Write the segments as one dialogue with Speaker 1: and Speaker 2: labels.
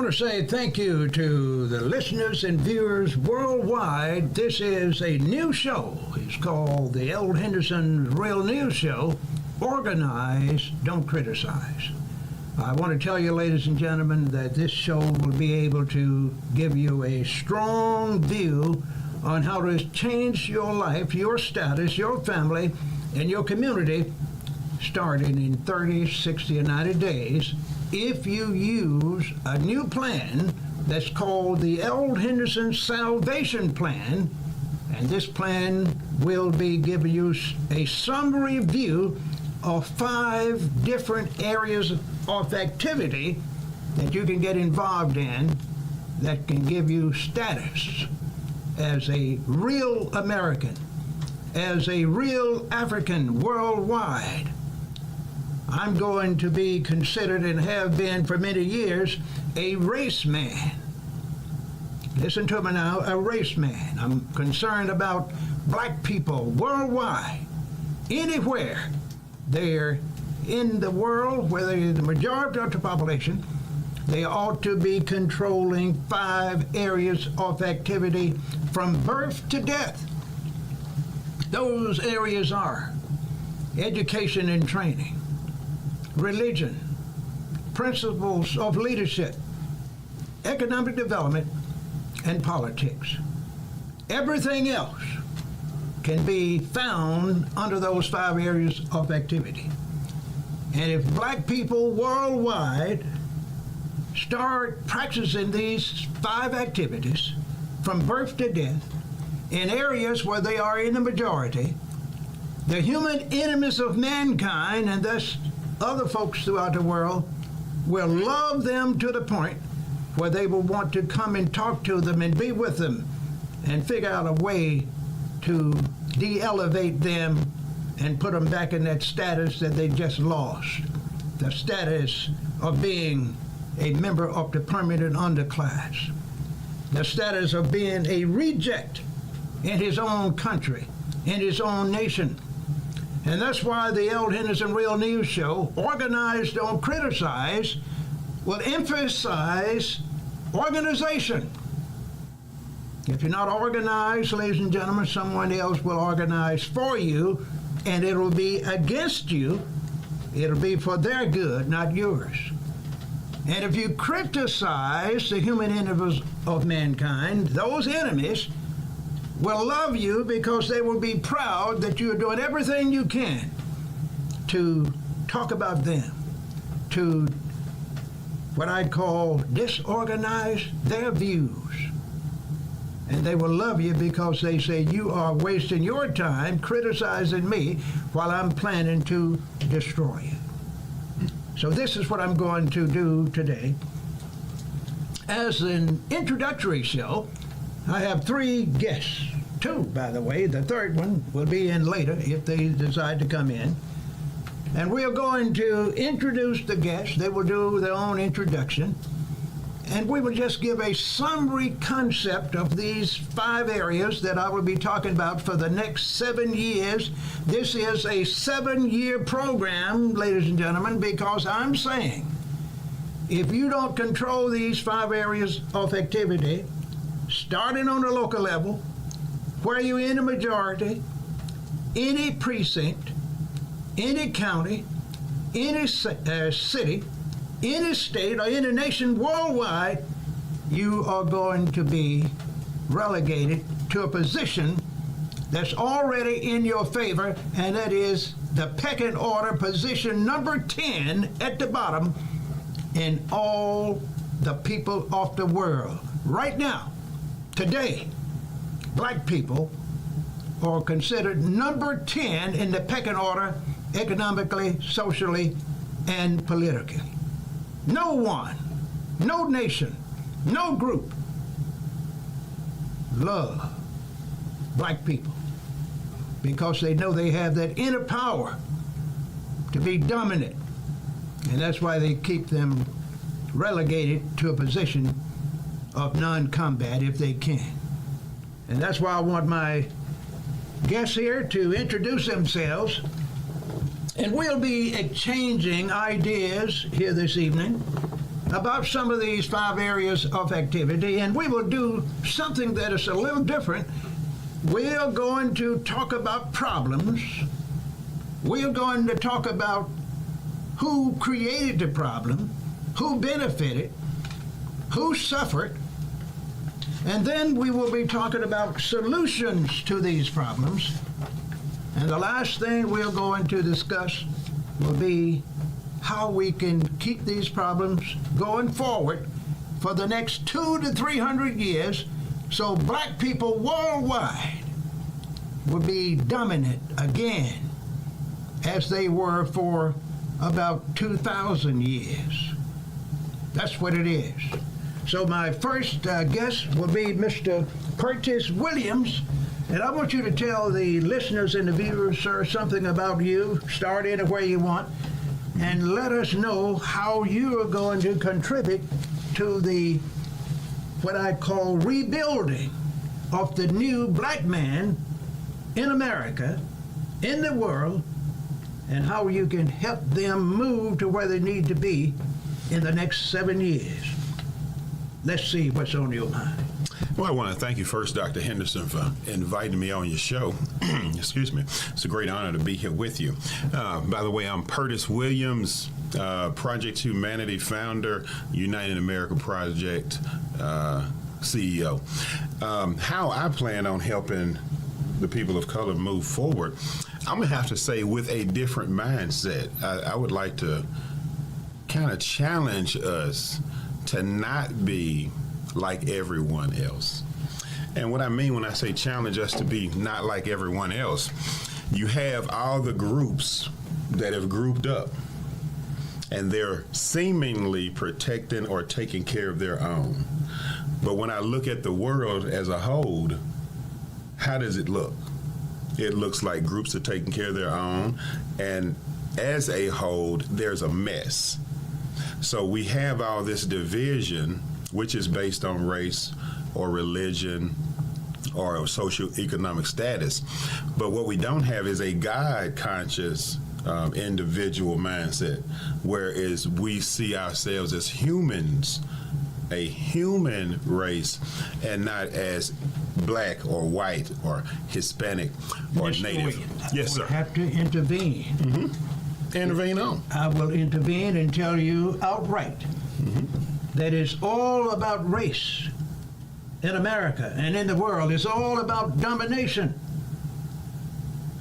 Speaker 1: want to say thank you to the listeners and viewers worldwide. This is a new show. It's called the L. Henderson Real News Show. Organize, don't criticize. I want to tell you, ladies and gentlemen, that this show will be able to give you a strong view on how to change your life, your status, your family, and your community starting in 30, 60, and 90 days if you use a new plan that's called the L. Henderson Salvation Plan. And this plan will be giving you a summary view of 5 different areas of activity that you can get involved in that can give you status as a real American, as a real African worldwide. I'm going to be considered, and have been for many years, a race man. Listen to me now, a race man. I'm concerned about black people worldwide, anywhere they're in the world, whether they're the majority of the population. They ought to be controlling 5 areas of activity from birth to death. Those areas are education and training, religion, principles of leadership, economic development, and politics. Everything else can be found under those 5 areas of activity. And if black people worldwide start practicing these 5 activities from birth to death in areas where they are in the majority, the human enemies of mankind, and thus other folks throughout the world, will love them to the point where they will want to come and talk to them and be with them and figure out a way to de-elevate them and put them back in that status that they just lost, the status of being a member of the permanent underclass, the status of being a reject in his own country, in his own nation. And that's why the L. Henderson Real News Show, Organize, Don't Criticize, will emphasize organization. If you're not organized, ladies and gentlemen, someone else will organize for you, and it'll be against you. It'll be for their good, not yours. And if you criticize the human enemies of mankind, those enemies will love you because they will be proud that you're doing everything you can to talk about them, to what I'd call disorganize their views. And they will love you because they say you are wasting your time criticizing me while I'm planning to destroy you. So this is what I'm going to do today. As an introductory show, I have 3 guests. 2, by the way. The third one will be in later if they decide to come in. And we are going to introduce the guests. They will do their own introduction. And we will just give a summary concept of these 5 areas that I will be talking about for the next 7 years. This is a 7-year program, ladies and gentlemen, because I'm saying if you don't control these 5 areas of activity, starting on the local level, where you're in the majority, any precinct, any county, any city, any state, or any nation worldwide, you are going to be relegated to a position that's already in your favor, and that is the pecking order, position number 10 at the bottom in all the people of the world. Right now, today, black people are considered number 10 in the pecking order, economically, socially, and politically. No one, no nation, no group love black people because they know they have that inner power to be dominant. And that's why they keep them relegated to a position of non-combat if they can. And that's why I want my guests here to introduce themselves. And we'll be exchanging ideas here this evening about some of these 5 areas of activity, and we will do something that is a little different. We're going to talk about problems. We're going to talk about who created the problem, who benefited, who suffered, and then we will be talking about solutions to these problems. And the last thing we're going to discuss will be how we can keep these problems going forward for the next 200 to 300 years, so black people worldwide will be dominant again as they were for about 2,000 years. That's what it is. So my first guest will be Mr. Curtis Williams, and I want you to tell the listeners and the viewers, sir, something about you. Start anywhere you want, and let us know how you are going to contribute to the, what I call, rebuilding of the new black man in America, in the world, and how you can help them move to where they need to be in the next 7 years. Let's see what's on your mind.
Speaker 2: Well, I want to thank you first, Dr. Henderson, for inviting me on your show. Excuse me. It's a great honor to be here with you. By the way, I'm Curtis Williams, Project Humanity founder, United America Project CEO. How I plan on helping the people of color move forward, I'm going to have to say with a different mindset. I would like to kind of challenge us to not be like everyone else. And what I mean when I say challenge us to be not like everyone else, you have all the groups that have grouped up and they're seemingly protecting or taking care of their own. But when I look at the world as a whole, how does it look? It looks like groups are taking care of their own, and as a whole, there's a mess. So we have all this division, which is based on race or religion or socioeconomic status. But what we don't have is a God-conscious individual mindset, whereas we see ourselves as humans, a human race, and not as black or white or Hispanic or
Speaker 1: Mr.
Speaker 2: Native.
Speaker 1: Williams,
Speaker 2: Yes, sir.
Speaker 1: I will have to intervene.
Speaker 2: Intervene on.
Speaker 1: I will intervene and tell you outright that it's all about race in America and in the world. It's all about domination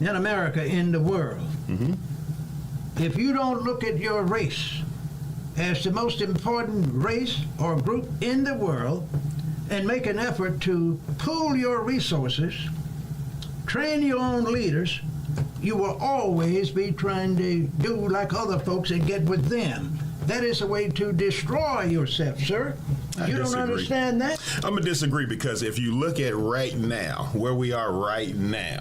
Speaker 1: in America, in the world. If you don't look at your race as the most important race or group in the world and make an effort to pool your resources, train your own leaders, you will always be trying to do like other folks and get with them. That is a way to destroy yourself, sir. You don't understand that?
Speaker 2: I'm going to disagree, because if you look at right now, where we are right now,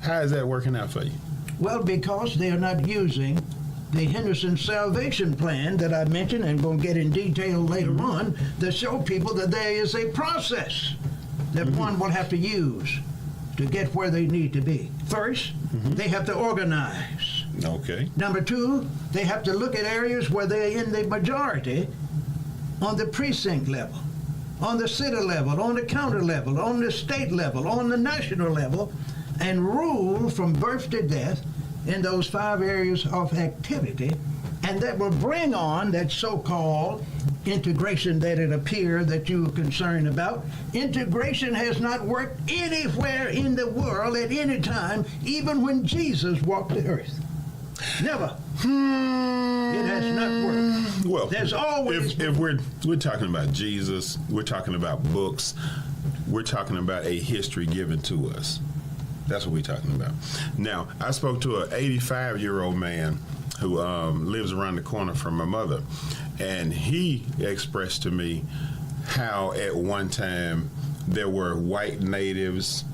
Speaker 2: how is that working out for you?
Speaker 1: Well, because they are not using the Henderson Salvation Plan that I mentioned and going to get in detail later on, to show people that there is a process that one will have to use to get where they need to be. First, they have to organize.
Speaker 2: Okay.
Speaker 1: Number 2, they have to look at areas where they're in the majority on the precinct level, on the city level, on the county level, on the state level, on the national level, and rule from birth to death in those 5 areas of activity, and that will bring on that so-called integration that it appears that you are concerned about. Integration has not worked anywhere in the world at any time, even when Jesus walked the earth. Never. It has not worked.
Speaker 2: Well,
Speaker 1: there's always
Speaker 2: if we're talking about Jesus, we're talking about books, we're talking about a history given to us. That's what we're talking about. Now, I spoke to an 85-year-old man who lives around the corner from my mother, and he expressed to me how at one time there were white natives,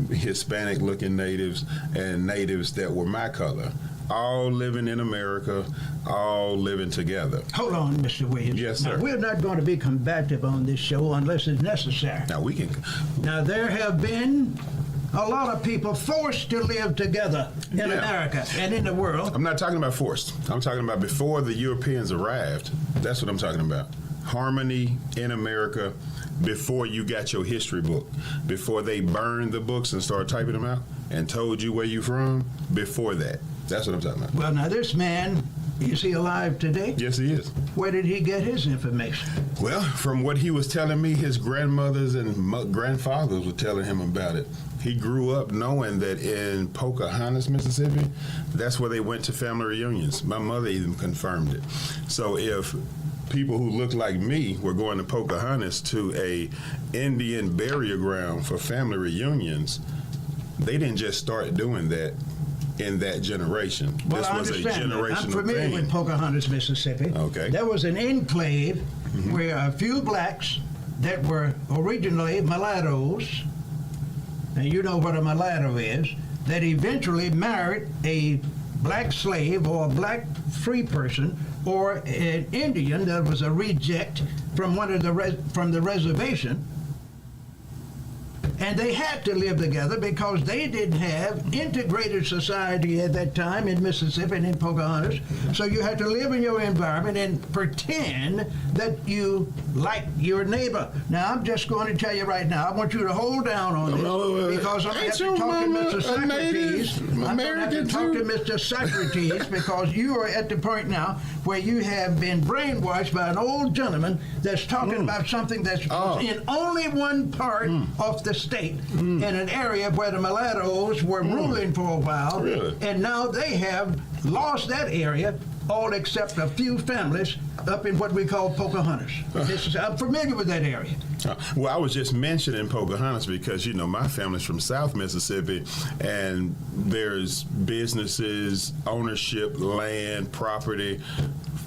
Speaker 2: Hispanic-looking natives, and natives that were my color, all living in America, all living together.
Speaker 1: Hold on, Mr. Williams.
Speaker 2: Yes, sir.
Speaker 1: Now, we're not going to be combative on this show unless it's necessary.
Speaker 2: Now we can.
Speaker 1: Now, there have been a lot of people forced to live together in America and in the world.
Speaker 2: I'm not talking about forced. I'm talking about before the Europeans arrived. That's what I'm talking about. Harmony in America before you got your history book, before they burned the books and started typing them out and told you where you from, before that. That's what I'm talking about.
Speaker 1: Well, now this man, is he alive today?
Speaker 2: Yes, he is.
Speaker 1: Where did he get his information?
Speaker 2: Well, from what he was telling me, his grandmothers and grandfathers were telling him about it. He grew up knowing that in Pocahontas, Mississippi, that's where they went to family reunions. My mother even confirmed it. So if people who look like me were going to Pocahontas to a Indian burial ground for family reunions, they didn't just start doing that in that generation.
Speaker 1: Well,
Speaker 2: this
Speaker 1: I
Speaker 2: was a
Speaker 1: understand that.
Speaker 2: generational
Speaker 1: I'm familiar
Speaker 2: thing.
Speaker 1: with Pocahontas, Mississippi.
Speaker 2: Okay.
Speaker 1: There was an enclave where a few blacks that were originally mulattoes, and you know what a mulatto is, that eventually married a black slave or a black free person or an Indian that was a reject from from the reservation. And they had to live together because they didn't have integrated society at that time in Mississippi and in Pocahontas. So you had to live in your environment and pretend that you like your neighbor. Now, I'm just going to tell you right now, I want you to hold down on this because I'm going to have to talk to Mr. Socrates. I'm going to have to talk to Mr. Socrates because you are at the point now where you have been brainwashed by an old gentleman that's talking about something that's in only one part of the state, in an area where the mulattoes were ruling for a while, and now they have lost that area, all except a few families up in what we call Pocahontas. I'm familiar with that area.
Speaker 2: Well, I was just mentioning Pocahontas because, you know, my family's from South Mississippi, and there's businesses, ownership, land, property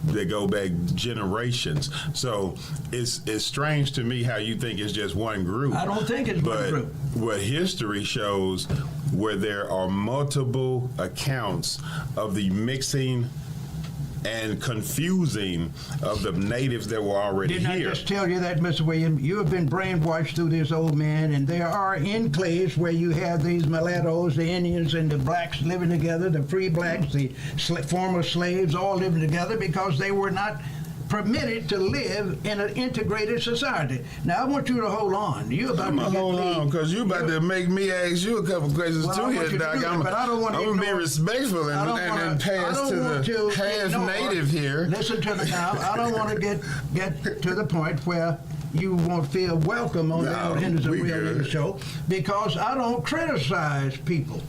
Speaker 2: that go back generations. So it's strange to me how you think it's just one group.
Speaker 1: I don't think it's one group.
Speaker 2: What history shows where there are multiple accounts of the mixing and confusing of the natives that were already
Speaker 1: Didn't
Speaker 2: here.
Speaker 1: I just tell you that, Mr. Williams? You have been brainwashed through this old man, and there are enclaves where you have these mulattoes, the Indians and the blacks living together, the free blacks, the former slaves, all living together because they were not permitted to live in an integrated society. Now, I want you to hold on. You're about to
Speaker 2: hold on, because you're about to make me ask you a couple questions too here, Doc. I'm going to be respectful and pass to the half-native here.
Speaker 1: Listen to me now. I don't want to get to the point where you won't feel welcome on the Henderson Real News Show because I don't criticize people.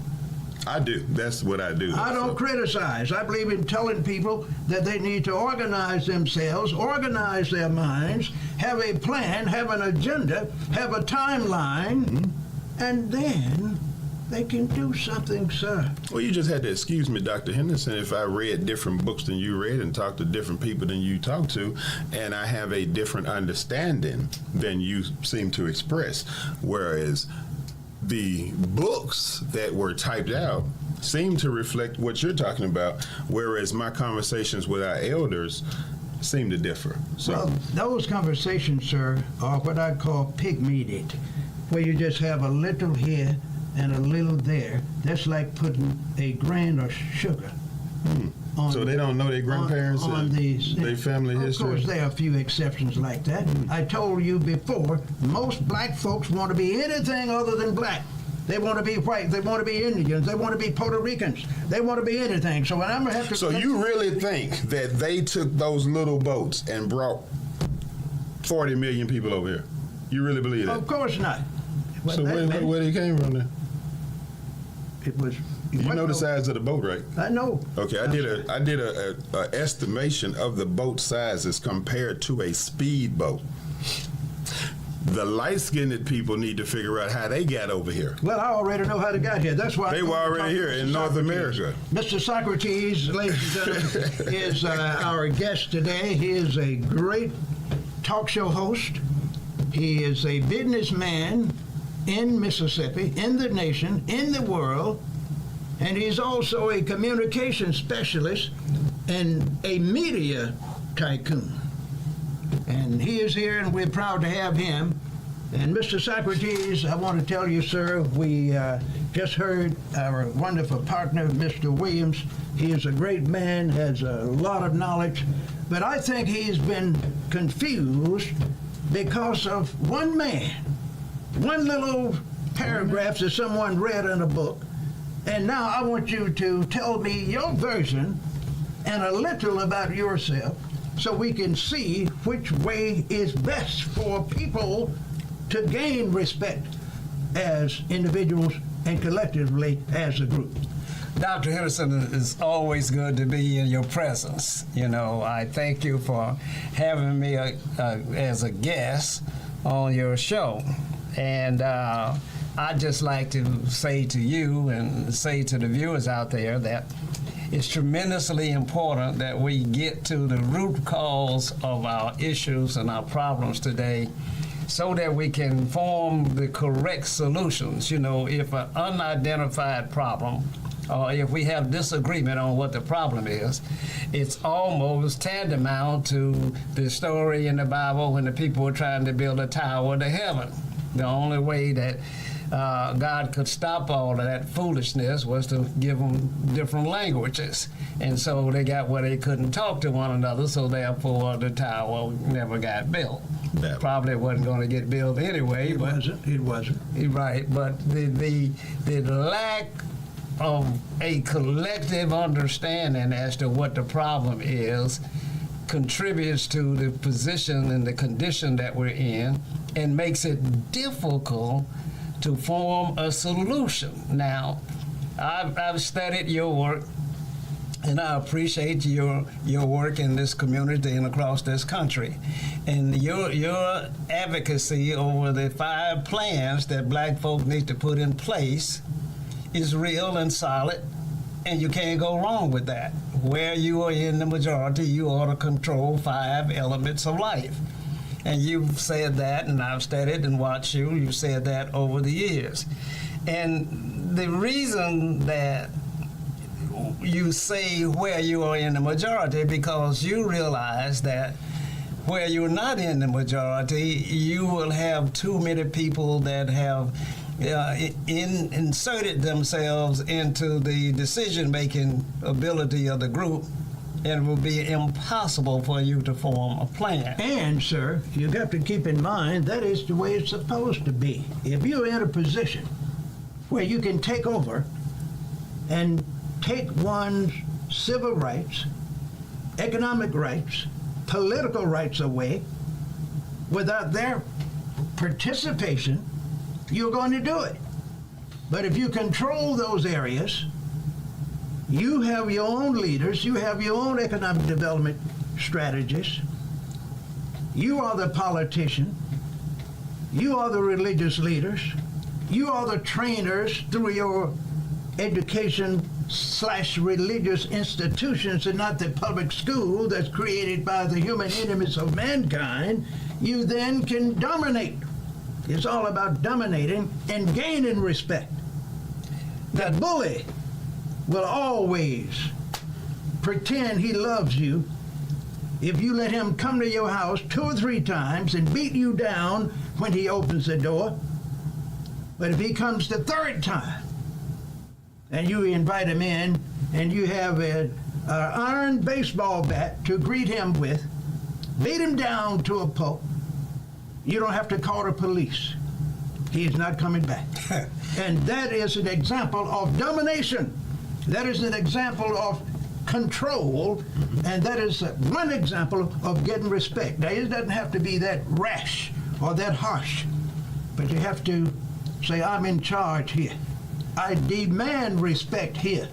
Speaker 2: I do. That's what I do.
Speaker 1: I don't criticize. I believe in telling people that they need to organize themselves, organize their minds, have a plan, have an agenda, have a timeline, and then they can do something, sir.
Speaker 2: Well, you just had to excuse me, Dr. Henderson, if I read different books than you read and talked to different people than you talk to, and I have a different understanding than you seem to express, whereas the books that were typed out seem to reflect what you're talking about, whereas my conversations with our elders seem to differ. So,
Speaker 1: well, those conversations, sir, are what I call pig-meated, where you just have a little here and a little there. That's like putting a grain of sugar on.
Speaker 2: So they don't know their grandparents and their family history?
Speaker 1: Of course, there are a few exceptions like that. I told you before, most black folks want to be anything other than black. They want to be white. They want to be Indians. They want to be Puerto Ricans. They want to be anything. So when I'm going to have to...
Speaker 2: So you really think that they took those little boats and brought 40 million people over here? You really believe that?
Speaker 1: Of course not.
Speaker 2: So where they came from then?
Speaker 1: It was...
Speaker 2: You know the size of the boat, right?
Speaker 1: I know.
Speaker 2: Okay, I did a estimation of the boat sizes compared to a speedboat. The light-skinned people need to figure out how they got over here.
Speaker 1: Well, I already know how they got here. That's why
Speaker 2: they were already here in North America.
Speaker 1: Mr. Socrates, ladies and gentlemen, is our guest today. He is a great talk show host. He is a businessman in Mississippi, in the nation, in the world. And he's also a communication specialist and a media tycoon. And he is here, and we're proud to have him. And Mr. Socrates, I want to tell you, sir, we just heard our wonderful partner, Mr. Williams. He is a great man, has a lot of knowledge, but I think he's been confused because of one man, one little paragraph that someone read in a book. And now I want you to tell me your version and a little about yourself so we can see which way is best for people to gain respect as individuals and collectively as a group.
Speaker 3: Dr. Henderson, it's always good to be in your presence. You know, I thank you for having me as a guest on your show. And I'd just like to say to you and say to the viewers out there that it's tremendously important that we get to the root cause of our issues and our problems today so that we can form the correct solutions. You know, if an unidentified problem or if we have disagreement on what the problem is, it's almost tantamount to the story in the Bible when the people were trying to build a tower to heaven. The only way that God could stop all of that foolishness was to give them different languages. And so they got where they couldn't talk to one another, so therefore the tower never got built. Probably wasn't going to get built anyway.
Speaker 1: It wasn't.
Speaker 3: Right, but the lack of a collective understanding as to what the problem is contributes to the position and the condition that we're in and makes it difficult to form a solution. Now, I've studied your work, and I appreciate your work in this community and across this country. And your advocacy over the 5 plans that black folk need to put in place is real and solid, and you can't go wrong with that. Where you are in the majority, you ought to control 5 elements of life. And you've said that, and I've studied and watched you. You've said that over the years. And the reason that you say where you are in the majority, because you realize that where you're not in the majority, you will have too many people that have inserted themselves into the decision-making ability of the group, and it will be impossible for you to form a plan.
Speaker 1: And, sir, you have to keep in mind that is the way it's supposed to be. If you're in a position where you can take over and take one's civil rights, economic rights, political rights away without their participation, you're going to do it. But if you control those areas, you have your own leaders, you have your own economic development strategies, you are the politician, you are the religious leaders, you are the trainers through your education/religious institutions and not the public school that's created by the human enemies of mankind. You then can dominate. It's all about dominating and gaining respect. The bully will always pretend he loves you if you let him come to your house 2 or 3 times and beat you down when he opens the door. But if he comes the 3rd time and you invite him in and you have an iron baseball bat to greet him with, beat him down to a pulp, you don't have to call the police. He is not coming back. And that is an example of domination. That is an example of control, and that is one example of getting respect. Now, it doesn't have to be that rash or that harsh, but you have to say, I'm in charge here. I demand respect here,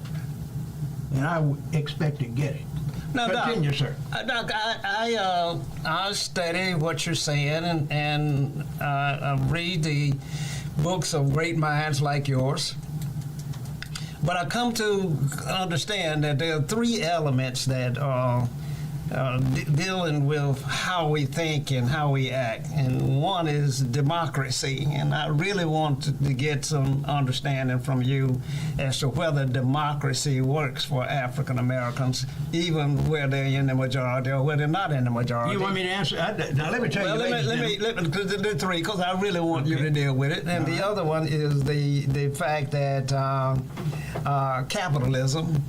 Speaker 1: and I expect to get it.
Speaker 3: Now,
Speaker 1: Continue,
Speaker 3: Doc,
Speaker 1: sir.
Speaker 3: Doc, I study what you're saying, and I read the books of great minds like yours. But I come to understand that there are 3 elements that are dealing with how we think and how we act. And one is democracy. And I really want to get some understanding from you as to whether democracy works for African Americans, even where they're in the majority or where they're not in the majority.
Speaker 1: You want me to answer? Now, let me tell you.
Speaker 3: Let me do three, because I really want you to deal with it. And the other one is the fact that capitalism,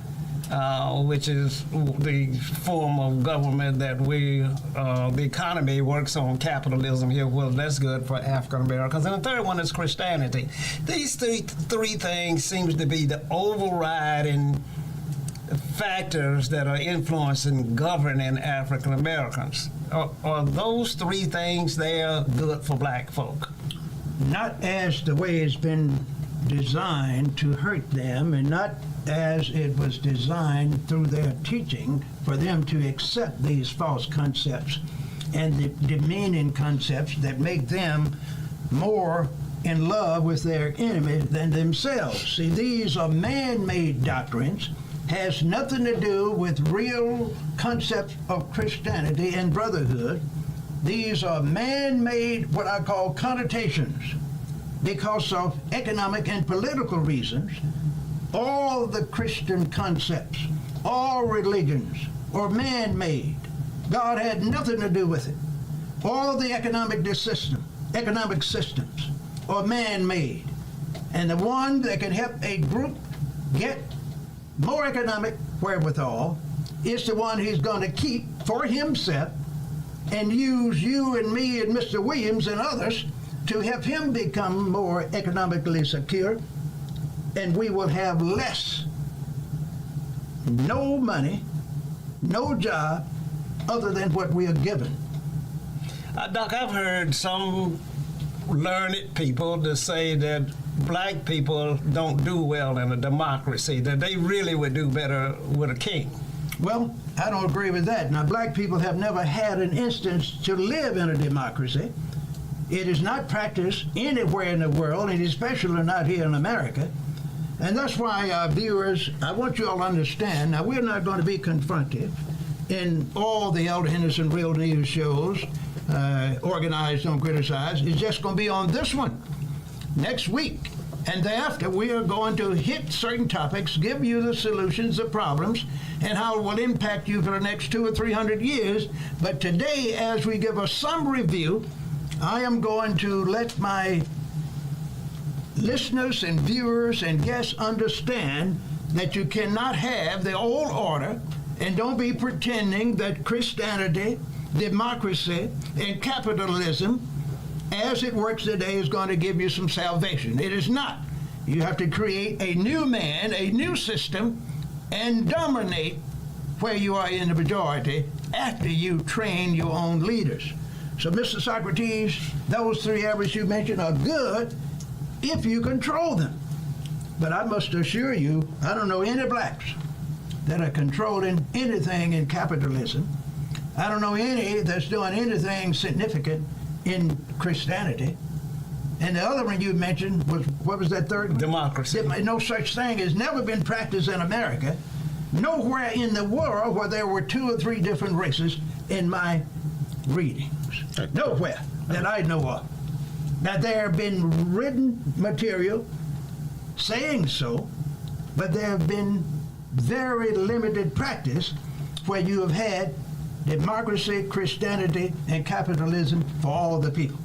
Speaker 3: which is the form of government that the economy works on capitalism here. Well, that's good for African Americans. And the third one is Christianity. These three things seems to be the overriding factors that are influencing governing African Americans. Are those three things there good for black folk?
Speaker 1: Not as the way it's been designed to hurt them, and not as it was designed through their teaching for them to accept these false concepts and the demeaning concepts that make them more in love with their enemy than themselves. See, these are man-made doctrines, has nothing to do with real concepts of Christianity and brotherhood. These are man-made, what I call connotations, because of economic and political reasons. All the Christian concepts, all religions are man-made. God had nothing to do with it. All the economic systems are man-made. And the one that can help a group get more economic wherewithal is the one he's going to keep for himself and use you and me and Mr. Williams and others to help him become more economically secure. And we will have less, no money, no job, other than what we are given.
Speaker 3: Doc, I've heard some learned people to say that black people don't do well in a democracy, that they really would do better with a king.
Speaker 1: Well, I don't agree with that. Now, black people have never had an instance to live in a democracy. It is not practiced anywhere in the world, and especially not here in America. And that's why, viewers, I want you all to understand, now we're not going to be confronted in all the Elder Henderson Real News shows, organized, don't criticize. It's just going to be on this one next week. And thereafter, we are going to hit certain topics, give you the solutions, the problems, and how it will impact you for the next 200 or 300 years. But today, as we give a summary review, I am going to let my listeners and viewers and guests understand that you cannot have the old order, and don't be pretending that Christianity, democracy, and capitalism, as it works today, is going to give you some salvation. It is not. You have to create a new man, a new system, and dominate where you are in the majority after you train your own leaders. So, Mr. Socrates, those three areas you mentioned are good if you control them. But I must assure you, I don't know any blacks that are controlling anything in capitalism. I don't know any that's doing anything significant in Christianity. And the other one you mentioned was, what was that third one?
Speaker 3: Democracy.
Speaker 1: No such thing has never been practiced in America. Nowhere in the world where there were 2 or 3 different races in my readings. Nowhere that I know of. Now, there have been written material saying so, but there have been very limited practice where you have had democracy, Christianity, and capitalism for all the people.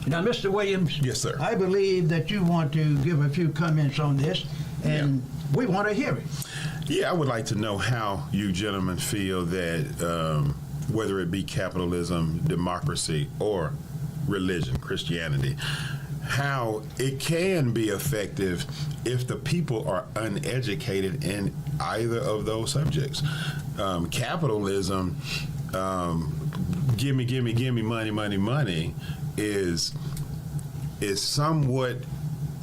Speaker 1: Now, Mr. Williams.
Speaker 2: Yes, sir.
Speaker 1: I believe that you want to give a few comments on this, and we want to hear it.
Speaker 2: Yeah, I would like to know how you gentlemen feel that whether it be capitalism, democracy, or religion, Christianity, how it can be effective if the people are uneducated in either of those subjects. Capitalism, gimme, money, is somewhat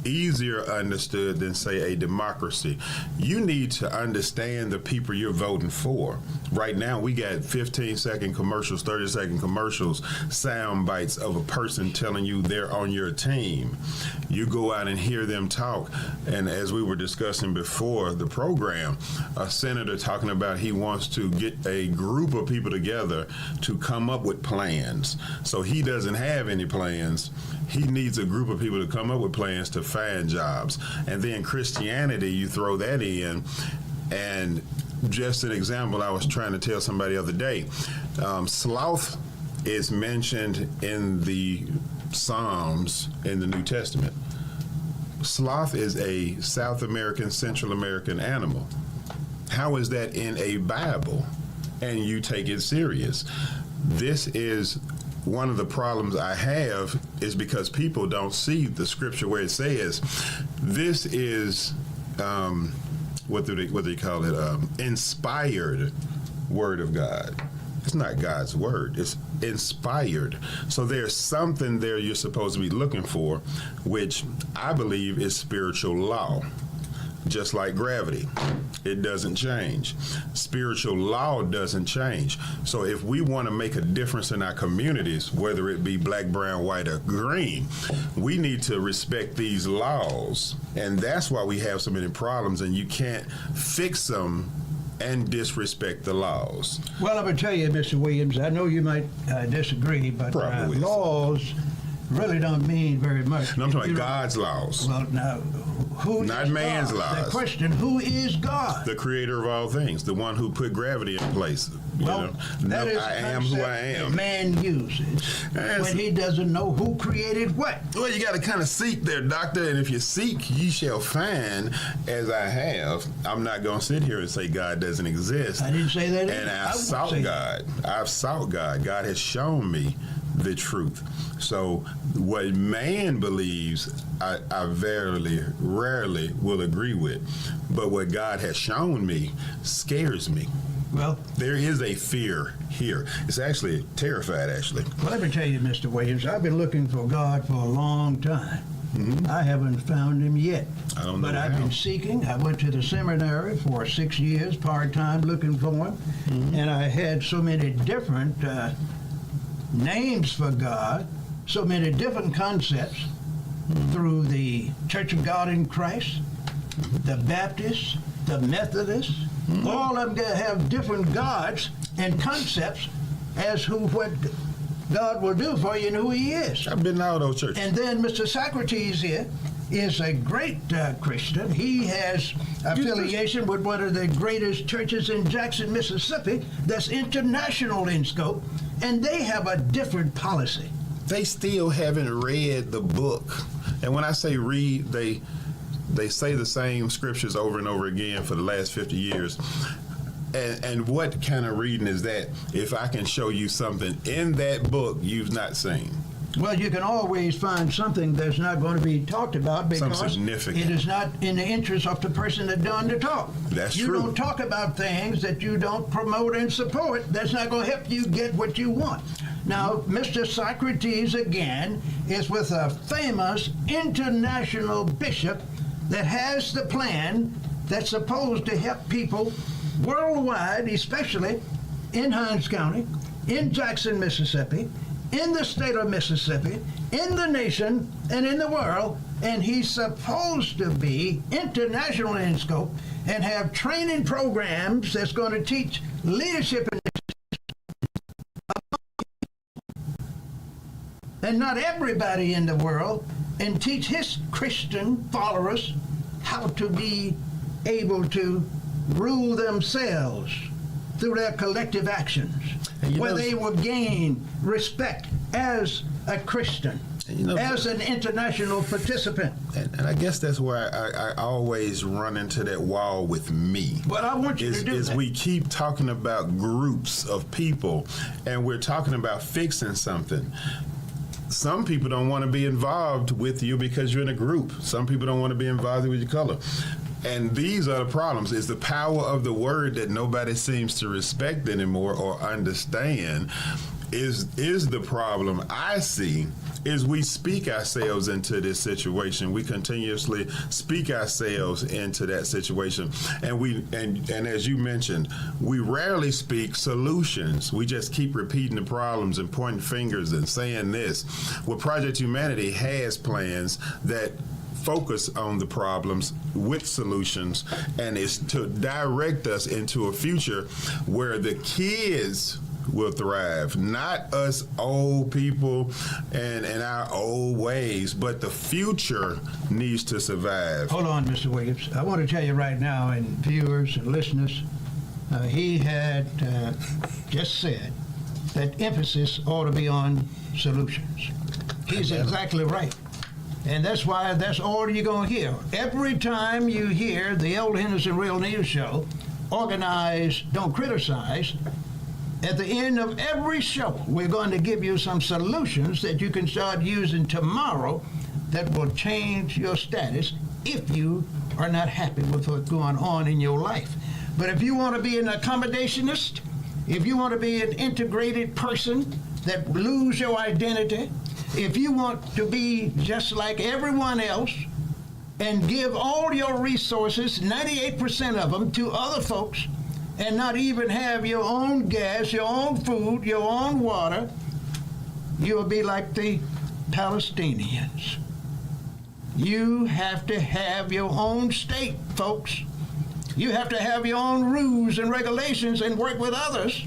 Speaker 2: easier understood than, say, a democracy. You need to understand the people you're voting for. Right now, we got 15-second commercials, 30-second commercials, sound bites of a person telling you they're on your team. You go out and hear them talk, and as we were discussing before the program, a senator talking about he wants to get a group of people together to come up with plans. So he doesn't have any plans. He needs a group of people to come up with plans to find jobs. And then Christianity, you throw that in. And just an example, I was trying to tell somebody the other day, sloth is mentioned in the Psalms in the New Testament. Sloth is a South American, Central American animal. How is that in a Bible? And you take it serious. This is one of the problems I have, is because people don't see the scripture where it says this is what do they call it? Inspired word of God. It's not God's word. It's inspired. So there's something there you're supposed to be looking for, which I believe is spiritual law. Just like gravity, it doesn't change. Spiritual law doesn't change. So if we want to make a difference in our communities, whether it be black, brown, white, or green, we need to respect these laws. And that's why we have so many problems, and you can't fix them and disrespect the laws.
Speaker 1: Well, I'm going to tell you, Mr. Williams, I know you might disagree, but laws really don't mean very much.
Speaker 2: No, I'm talking about God's laws.
Speaker 1: Well, now, who
Speaker 2: not
Speaker 1: is
Speaker 2: man's
Speaker 1: God?
Speaker 2: laws.
Speaker 1: The question, who is God?
Speaker 2: The creator of all things, the one who put gravity in place.
Speaker 1: Well, that is
Speaker 2: I am who I am.
Speaker 1: Man uses when he doesn't know who created what.
Speaker 2: Well, you got to kind of seek there, doctor, and if you seek, ye shall find, as I have. I'm not going to sit here and say God doesn't exist.
Speaker 1: I didn't say that either.
Speaker 2: And I've sought God. I've sought God. God has shown me the truth. So what man believes, I rarely will agree with. But what God has shown me scares me.
Speaker 1: Well,
Speaker 2: there is a fear here. It's actually terrified, actually.
Speaker 1: Well, let me tell you, Mr. Williams, I've been looking for God for a long time. Mm-hmm. I haven't found him yet.
Speaker 2: I don't know
Speaker 1: But I've
Speaker 2: how.
Speaker 1: been seeking. I went to the seminary for 6 years, part-time, looking for him. Mm-hmm. And I had so many different names for God, so many different concepts through the Church of God in Christ, the Baptists, the Methodists. All of them have different gods and concepts as who what God will do for you and who he is.
Speaker 2: I've been to all those churches.
Speaker 1: And then Mr. Socrates here is a great Christian. He has affiliation with one of the greatest churches in Jackson, Mississippi, that's international in scope, and they have a different policy.
Speaker 2: They still haven't read the book. And when I say read, they say the same scriptures over and over again for the last 50 years. And what kind of reading is that if I can show you something in that book you've not seen?
Speaker 1: Well, you can always find something that's not going to be talked about because it is not in the interest of the person that done the talk.
Speaker 2: That's
Speaker 1: true. You don't talk about things that you don't promote and support. That's not going to help you get what you want. Now, Mr. Socrates, again, is with a famous international bishop that has the plan that's supposed to help people worldwide, especially in Hinds County, in Jackson, Mississippi, in the state of Mississippi, in the nation, and in the world, and he's supposed to be international in scope and have training programs that's going to teach leadership in and not everybody in the world, and teach his Christian followers how to be able to rule themselves through their collective actions, where they will gain respect as a Christian, as an international participant.
Speaker 2: And I guess that's where I always run into that wall with me.
Speaker 1: But I want you to do that.
Speaker 2: We keep talking about groups of people, and we're talking about fixing something. Some people don't want to be involved with you because you're in a group. Some people don't want to be involved with your color. And these are the problems. It's the power of the word that nobody seems to respect anymore or understand. is the problem I see is we speak ourselves into this situation. We continuously speak ourselves into that situation. And as you mentioned, we rarely speak solutions. We just keep repeating the problems and pointing fingers and saying this. Well, Project Humanity has plans that focus on the problems with solutions, and is to direct us into a future where the kids will thrive, not us old people and our old ways, but the future needs to survive.
Speaker 1: Hold on, Mr. Williams. I want to tell you right now, and viewers and listeners, he had just said that emphasis ought to be on solutions. He's exactly right. And that's why that's all you're going to hear. Every time you hear the Old Henderson Real News Show, organize, don't criticize, at the end of every show, we're going to give you some solutions that you can start using tomorrow that will change your status if you are not happy with what's going on in your life. But if you want to be an accommodationist, if you want to be an integrated person that lose your identity, if you want to be just like everyone else and give all your resources, 98% of them, to other folks, and not even have your own gas, your own food, your own water, you'll be like the Palestinians. You have to have your own state, folks. You have to have your own rules and regulations and work with others.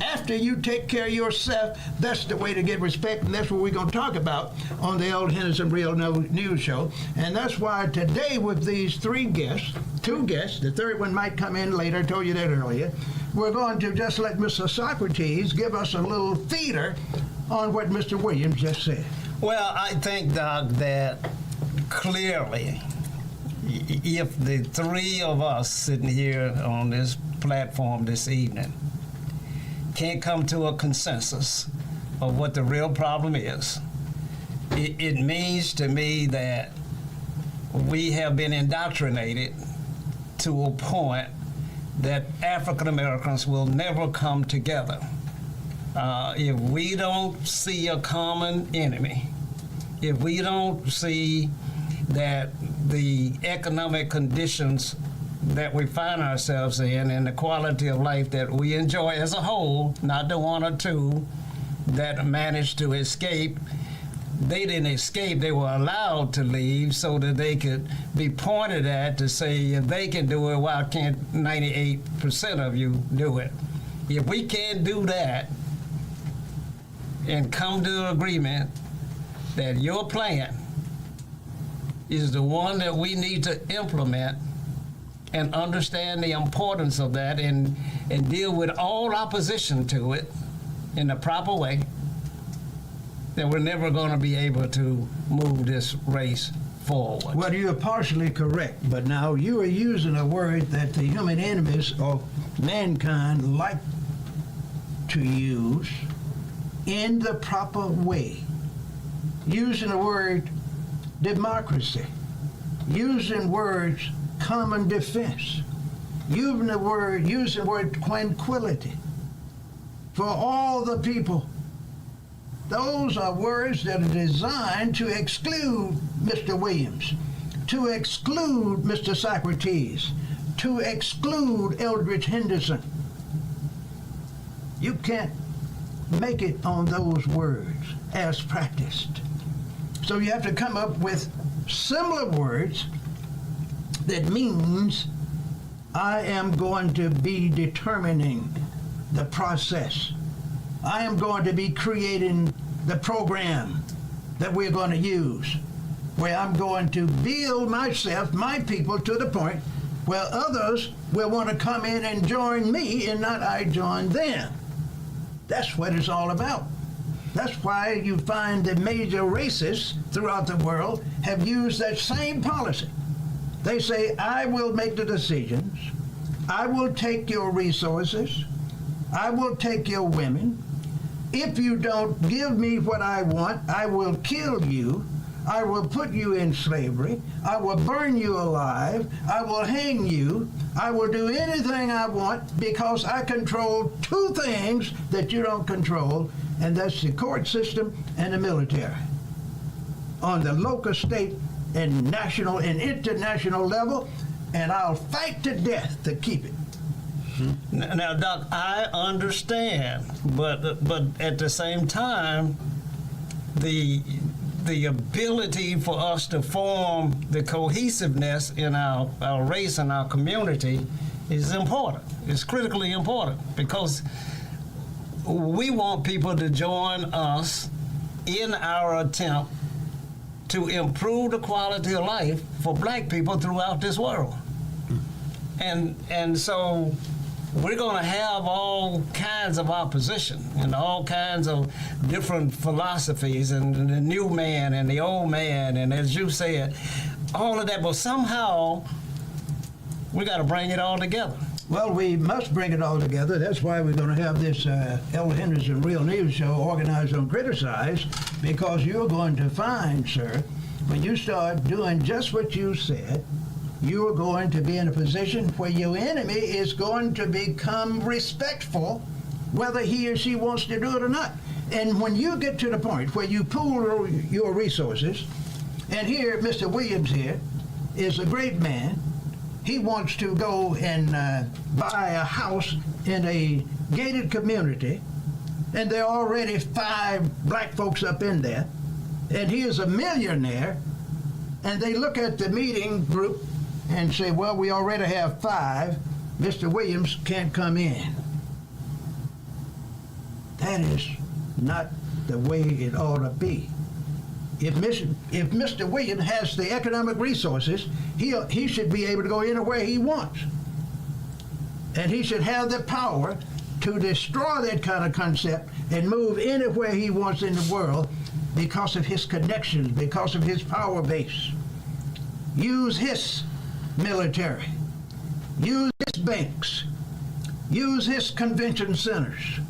Speaker 1: After you take care of yourself, that's the way to get respect, and that's what we're going to talk about on the Old Henderson Real News Show. And that's why today with these two guests, the third one might come in later, I told you that earlier, we're going to just let Mr. Socrates give us a little feeder on what Mr. Williams just said.
Speaker 3: Well, I think, Doc, that clearly, if the three of us sitting here on this platform this evening can't come to a consensus of what the real problem is, it means to me that we have been indoctrinated to a point that African Americans will never come together. If we don't see a common enemy, if we don't see that the economic conditions that we find ourselves in and the quality of life that we enjoy as a whole, not the one or two that managed to escape. They didn't escape, they were allowed to leave so that they could be pointed at to say, if they can do it, why can't 98% of you do it? If we can't do that and come to an agreement that your plan is the one that we need to implement and understand the importance of that and deal with all opposition to it in the proper way, then we're never going to be able to move this race forward.
Speaker 1: Well, you are partially correct, but now you are using a word that the human enemies of mankind like to use in the proper way. Using the word democracy, using words common defense, using the word tranquility for all the people. Those are words that are designed to exclude Mr. Williams, to exclude Mr. Socrates, to exclude Eldridge Henderson. You can't make it on those words as practiced. So you have to come up with similar words that means I am going to be determining the process. I am going to be creating the program that we're going to use, where I'm going to build myself, my people, to the point where others will want to come in and join me and not I join them. That's what it's all about. That's why you find the major races throughout the world have used that same policy. They say, I will make the decisions, I will take your resources, I will take your women. If you don't give me what I want, I will kill you, I will put you in slavery. I will burn you alive. I will hang you. I will do anything I want because I control two things that you don't control, and that's the court system and the military. On the local, state, and national and international level, and I'll fight to death to keep it.
Speaker 3: Now, Doc, I understand, but at the same time, the ability for us to form the cohesiveness in our race and our community is important. It's critically important because we want people to join us in our attempt to improve the quality of life for black people throughout this world. And so we're going to have all kinds of opposition and all kinds of different philosophies and the new man and the old man, and as you said, all of that, but somehow we got to bring it all together.
Speaker 1: Well, we must bring it all together. That's why we're going to have this L. Henderson Real News Show organized on Criticize, because you're going to find, sir, when you start doing just what you said, you are going to be in a position where your enemy is going to become respectful, whether he or she wants to do it or not. And when you get to the point where you pool your resources, and here, Mr. Williams here is a great man. He wants to go and buy a house in a gated community, and there are already 5 black folks up in there, and he is a millionaire, and they look at the meeting group and say, well, we already have 5. Mr. Williams can't come in. That is not the way it ought to be. If Mr. Williams has the economic resources, he should be able to go anywhere he wants. And he should have the power to destroy that kind of concept and move anywhere he wants in the world because of his connections, because of his power base. Use his military. Use his banks. Use his convention centers.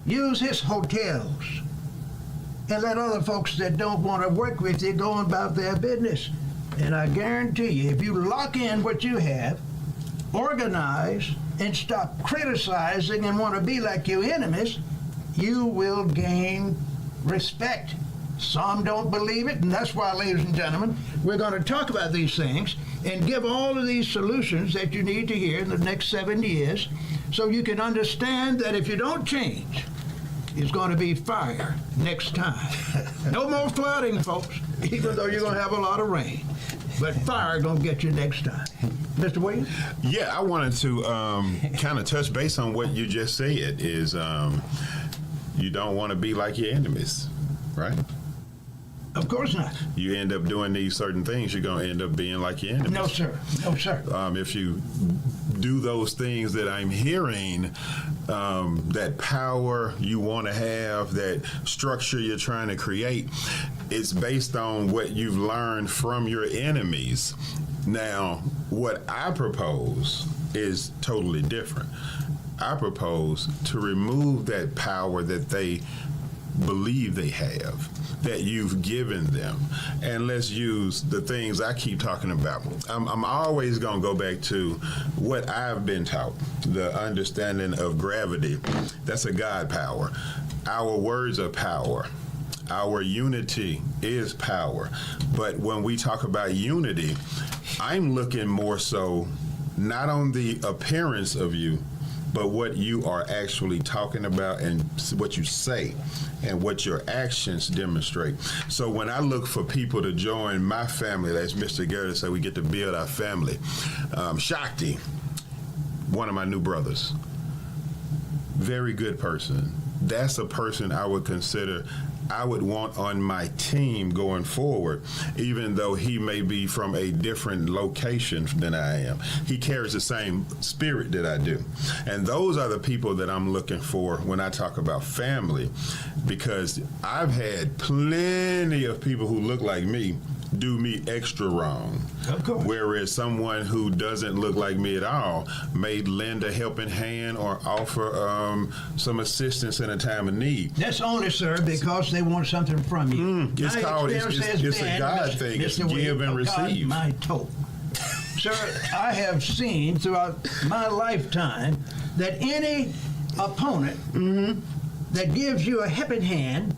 Speaker 1: Use his hotels. And let other folks that don't want to work with you go about their business. And I guarantee you, if you lock in what you have, organize, and stop criticizing and want to be like your enemies, you will gain respect. Some don't believe it, and that's why, ladies and gentlemen, we're going to talk about these things and give all of these solutions that you need to hear in the next 7 years, so you can understand that if you don't change, it's going to be fire next time. No more flooding, folks, even though you're going to have a lot of rain. But fire going to get you next time. Mr. Williams?
Speaker 2: Yeah, I wanted to kind of touch base on what you just said, is you don't want to be like your enemies, right?
Speaker 1: Of course not.
Speaker 2: You end up doing these certain things, you're going to end up being like your enemies.
Speaker 1: No, sir. No, sir.
Speaker 2: If you do those things that I'm hearing, that power you want to have, that structure you're trying to create, it's based on what you've learned from your enemies. Now, what I propose is totally different. I propose to remove that power that they believe they have, that you've given them, and let's use the things I keep talking about. I'm always going to go back to what I've been taught, the understanding of gravity. That's a God power. Our words are power. Our unity is power. But when we talk about unity, I'm looking more so not on the appearance of you, but what you are actually talking about and what you say and what your actions demonstrate. So when I look for people to join my family, as Mr. Garrett said, we get to build our family. Shakti, one of my new brothers, very good person. That's a person I would consider I would want on my team going forward, even though he may be from a different location than I am. He carries the same spirit that I do. And those are the people that I'm looking for when I talk about family, because I've had plenty of people who look like me do me extra wrong.
Speaker 1: Of course.
Speaker 2: Whereas someone who doesn't look like me at all may lend a helping hand or offer some assistance in a time of need.
Speaker 1: That's only, sir, because they want something from you.
Speaker 2: It's
Speaker 1: My
Speaker 2: called,
Speaker 1: experience has
Speaker 2: it's a
Speaker 1: been,
Speaker 2: God
Speaker 1: Mr.
Speaker 2: thing. It's
Speaker 1: Mr.
Speaker 2: give and
Speaker 1: Williams, God,
Speaker 2: receive.
Speaker 1: my toe. Sir, I have seen throughout my lifetime that any opponent that gives you a helping hand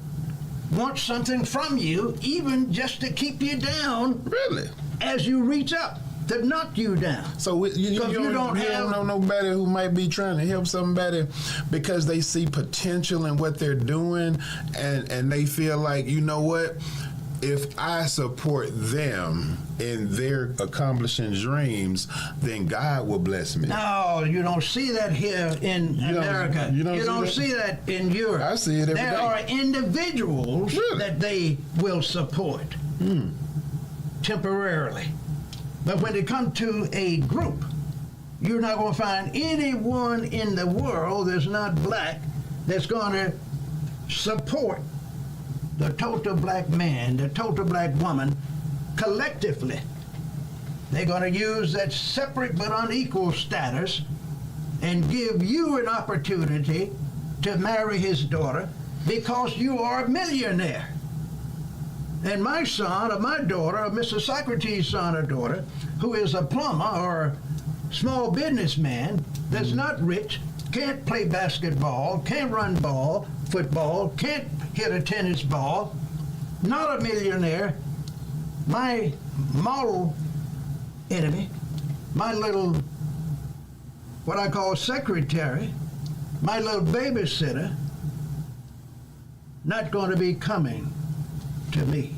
Speaker 1: wants something from you, even just to keep you down
Speaker 2: Really?
Speaker 1: as you reach up to knock you down.
Speaker 2: So you don't know nobody who might be trying to help somebody because they see potential in what they're doing, and they feel like, you know what, if I support them in their accomplishing dreams, then God will bless me.
Speaker 1: No, you don't see that here in America.
Speaker 2: you
Speaker 1: You
Speaker 2: don't
Speaker 1: don't
Speaker 2: see
Speaker 1: see that in Europe.
Speaker 2: I see it every
Speaker 1: there
Speaker 2: day.
Speaker 1: are individuals
Speaker 2: Really?
Speaker 1: that they will support temporarily. But when it comes to a group, you're not going to find anyone in the world that's not black that's going to support the total black man, the total black woman, collectively. They're going to use that separate but unequal status and give you an opportunity to marry his daughter because you are a millionaire. And my son or my daughter, or Mr. Socrates' son or daughter, who is a plumber or small businessman that's not rich, can't play basketball, can't run football, can't hit a tennis ball, not a millionaire, my mortal enemy, my little, what I call secretary, my little babysitter, not going to be coming to me.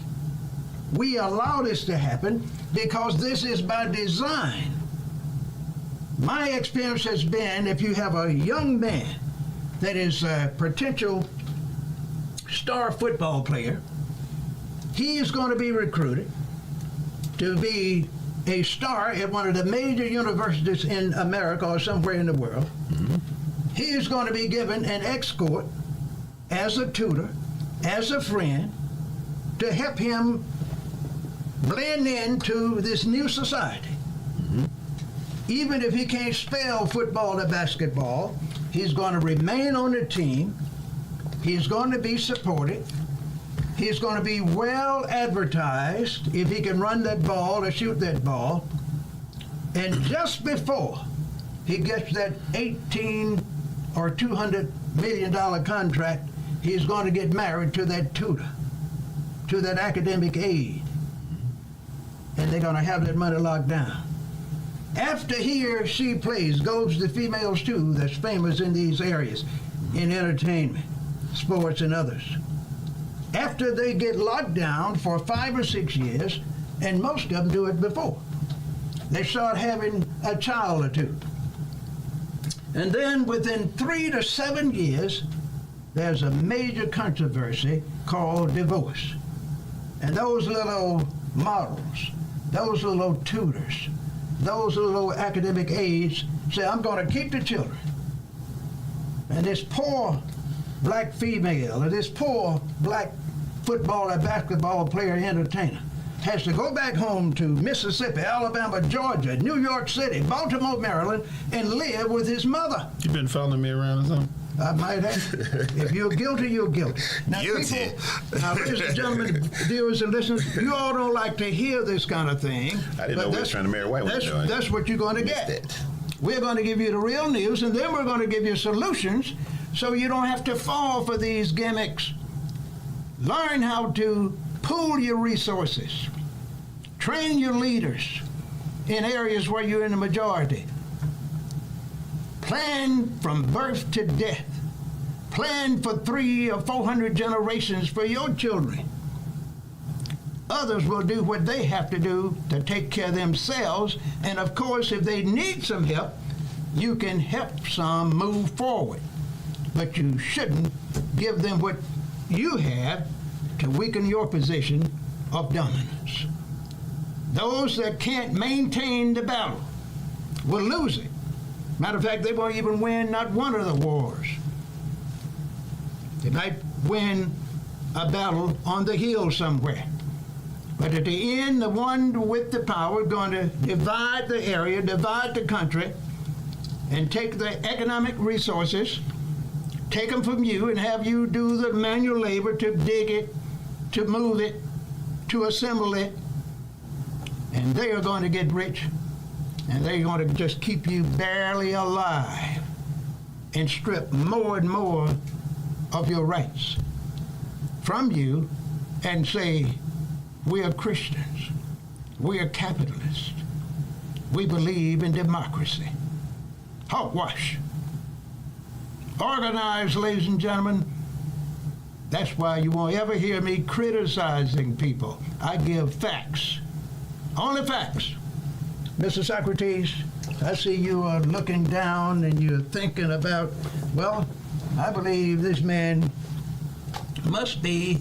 Speaker 1: We allow this to happen because this is by design. My experience has been, if you have a young man that is a potential star football player, he is going to be recruited to be a star at one of the major universities in America or somewhere in the world. He is going to be given an escort as a tutor, as a friend, to help him blend into this new society. Even if he can't spell football or basketball, he's going to remain on the team. He's going to be supported. He's going to be well advertised if he can run that ball or shoot that ball. And just before he gets that $18 or $200 million contract, he's going to get married to that tutor, to that academic aide. And they're going to have that money locked down. After he or she plays, goes to females too, that's famous in these areas, in entertainment, sports, and others. After they get locked down for 5 or 6 years, and most of them do it before, they start having a child or two. And then within 3 to 7 years, there's a major controversy called divorce. And those little models, those little tutors, those little academic aides say, I'm going to keep the children. And this poor black female or this poor black football or basketball player entertainer has to go back home to Mississippi, Alabama, Georgia, New York City, Baltimore, Maryland, and live with his mother.
Speaker 2: You been following me around or something?
Speaker 1: I might have. If you're guilty, you're guilty. Now,
Speaker 2: Guilty.
Speaker 1: Now, ladies and gentlemen, viewers and listeners, you all don't like to hear this kind of thing.
Speaker 2: I didn't know we were trying to marry a white woman.
Speaker 1: That's what you're going to get.
Speaker 2: That.
Speaker 1: We're going to give you the real news, and then we're going to give you solutions so you don't have to fall for these gimmicks. Learn how to pool your resources. Train your leaders in areas where you're in the majority. Plan from birth to death. Plan for 300 or 400 generations for your children. Others will do what they have to do to take care of themselves. And of course, if they need some help, you can help some move forward. But you shouldn't give them what you have to weaken your position of dominance. Those that can't maintain the battle will lose it. Matter of fact, they won't even win not one of the wars. They might win a battle on the hill somewhere. But at the end, the one with the power is going to divide the area, divide the country, and take the economic resources, take them from you, and have you do the manual labor to dig it, to move it, to assemble it. And they are going to get rich, and they're going to just keep you barely alive and strip more and more of your rights from you and say, we are Christians, we are capitalists, we believe in democracy. Hogwash. Organize, ladies and gentlemen. That's why you won't ever hear me criticizing people. I give facts. Only facts. Mr. Socrates, I see you are looking down and you're thinking about, well, I believe this man must be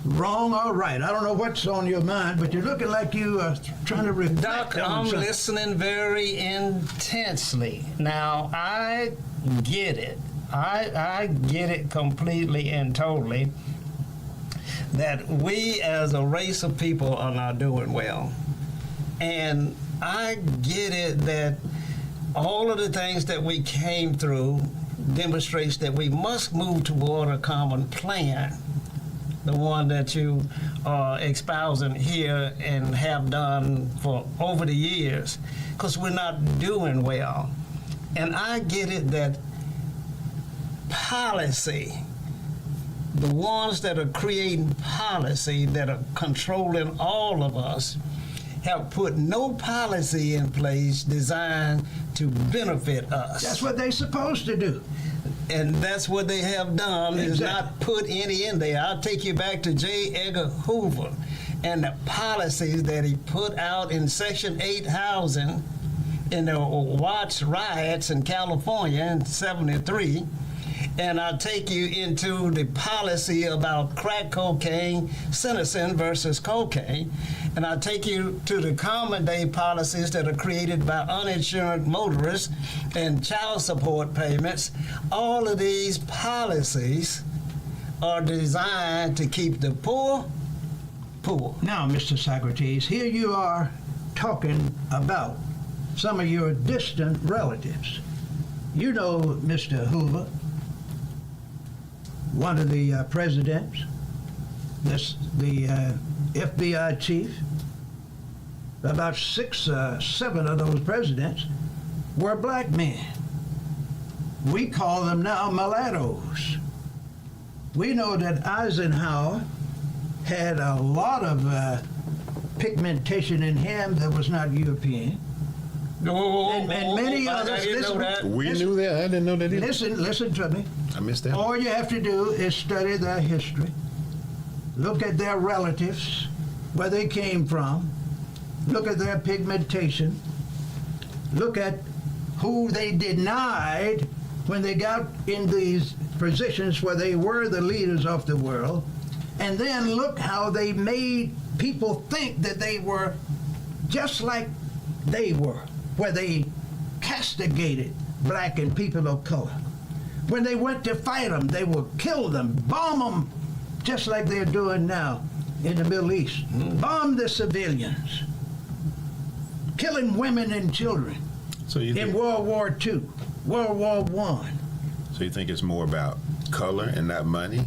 Speaker 1: wrong or right. I don't know what's on your mind, but you're looking like you are trying to reflect
Speaker 3: Doc,
Speaker 1: on
Speaker 3: I'm
Speaker 1: something.
Speaker 3: listening very intensely. Now, I get it. I get it completely and totally that we as a race of people are not doing well. And I get it that all of the things that we came through demonstrates that we must move toward a common plan, the one that you are espousing here and have done for over the years, because we're not doing well. And I get it that policy, the ones that are creating policy, that are controlling all of us, have put no policy in place designed to benefit us.
Speaker 1: That's what they're supposed to do.
Speaker 3: And that's what they have done, is
Speaker 1: Exactly.
Speaker 3: not put any in there. I'll take you back to J. Edgar Hoover and the policies that he put out in Section 8 housing in the Watts riots in California in '73. And I'll take you into the policy about crack cocaine, Henderson versus cocaine. And I'll take you to the common day policies that are created by uninsured motorists and child support payments. All of these policies are designed to keep the poor poor.
Speaker 1: Now, Mr. Socrates, here you are talking about some of your distant relatives. You know Mr. Hoover, one of the presidents, the FBI chief. About 6 or 7 of those presidents were black men. We call them now mulattoes. We know that Eisenhower had a lot of pigmentation in him that was not European. And many others.
Speaker 3: I didn't know that.
Speaker 2: We knew that. I didn't know that either.
Speaker 1: Listen to me.
Speaker 2: I missed that.
Speaker 1: All you have to do is study their history, look at their relatives, where they came from, look at their pigmentation, look at who they denied when they got in these positions where they were the leaders of the world, and then look how they made people think that they were just like they were, where they castigated black and people of color. When they went to fight them, they would kill them, bomb them, just like they're doing now in the Middle East. Bomb the civilians, killing women and children
Speaker 2: So you
Speaker 1: in
Speaker 2: think,
Speaker 1: World War II, World War I.
Speaker 2: so you think it's more about color and not money?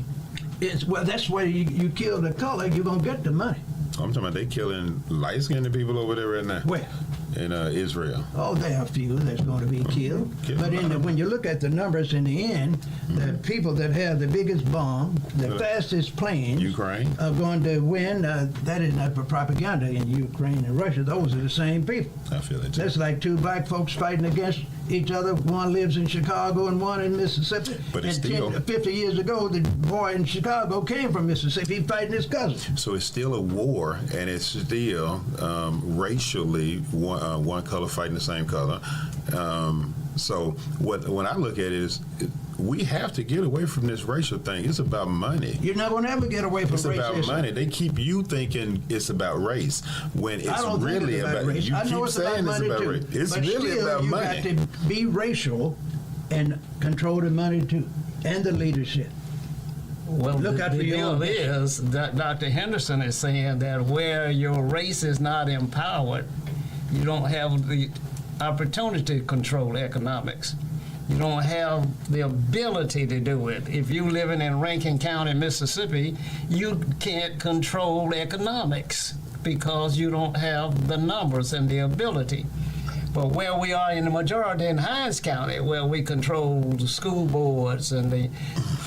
Speaker 1: Well, that's where you kill the color, you're going to get the money.
Speaker 2: I'm talking about they killing light-skinned people over there right now
Speaker 1: Where?
Speaker 2: in Israel.
Speaker 1: Oh, there are a few that's going to be killed. But when you look at the numbers in the end, the people that have the biggest bomb, the fastest planes,
Speaker 2: Ukraine.
Speaker 1: are going to win. That is not for propaganda in Ukraine and Russia. Those are the same people.
Speaker 2: I feel it too.
Speaker 1: That's like 2 black folks fighting against each other. One lives in Chicago and one in Mississippi.
Speaker 2: But it's
Speaker 1: and
Speaker 2: still-
Speaker 1: 50 years ago, the boy in Chicago came from Mississippi fighting his cousin.
Speaker 2: So it's still a war, and it's still racially one color fighting the same color. So when I look at it is, we have to get away from this racial thing. It's about money.
Speaker 1: You're not going to ever get away from
Speaker 2: It's about
Speaker 1: racism.
Speaker 2: money. They keep you thinking it's about race when it's
Speaker 1: I don't
Speaker 2: really
Speaker 1: think it's about race.
Speaker 2: You
Speaker 1: I know
Speaker 2: keep
Speaker 1: it's about
Speaker 2: saying it's
Speaker 1: money
Speaker 2: about
Speaker 1: too.
Speaker 2: race. It's
Speaker 1: but
Speaker 2: really
Speaker 1: still,
Speaker 2: about
Speaker 1: you
Speaker 2: money.
Speaker 1: got to be racial and control the money too, and the leadership.
Speaker 3: Well,
Speaker 1: Look
Speaker 3: the
Speaker 1: out for your
Speaker 3: deal
Speaker 1: own
Speaker 3: is that Dr. Henderson is saying that where your race is not empowered, you don't have the opportunity to control economics. You don't have the ability to do it. If you're living in Rankin County, Mississippi, you can't control economics because you don't have the numbers and the ability. But where we are in the majority in Hinds County, where we control the school boards and the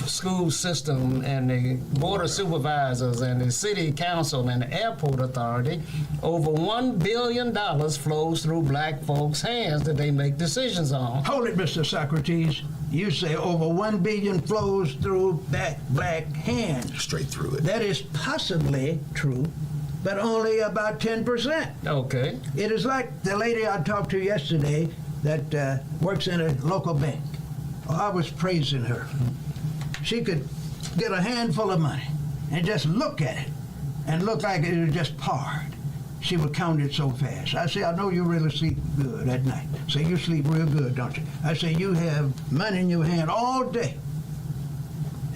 Speaker 3: school system and the board of supervisors and the city council and the airport authority, over $1 billion flows through black folks' hands that they make decisions on.
Speaker 1: Hold it, Mr. Socrates. You say over $1 billion flows through black hands.
Speaker 2: Straight through it.
Speaker 1: That is possibly true, but only about 10%.
Speaker 3: Okay.
Speaker 1: It is like the lady I talked to yesterday that works in a local bank. Oh, I was praising her. She could get a handful of money and just look at it and look like it was just parred. She would count it so fast. I say, I know you really sleep good at night. Say, you sleep real good, don't you? I say, you have money in your hand all day.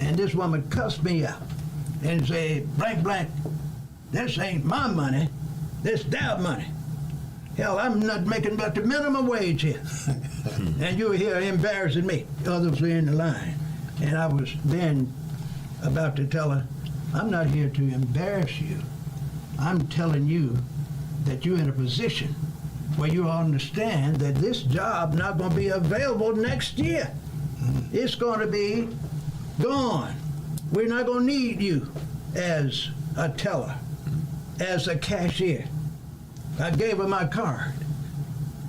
Speaker 1: And this woman cussed me out and say, blank, blank, this ain't my money, this their money. Hell, I'm not making but the minimum wage here. And you're here embarrassing me. Others were in the line. And I was then about to tell her, I'm not here to embarrass you. I'm telling you that you're in a position where you understand that this job not going to be available next year. It's going to be gone. We're not going to need you as a teller, as a cashier. I gave her my card.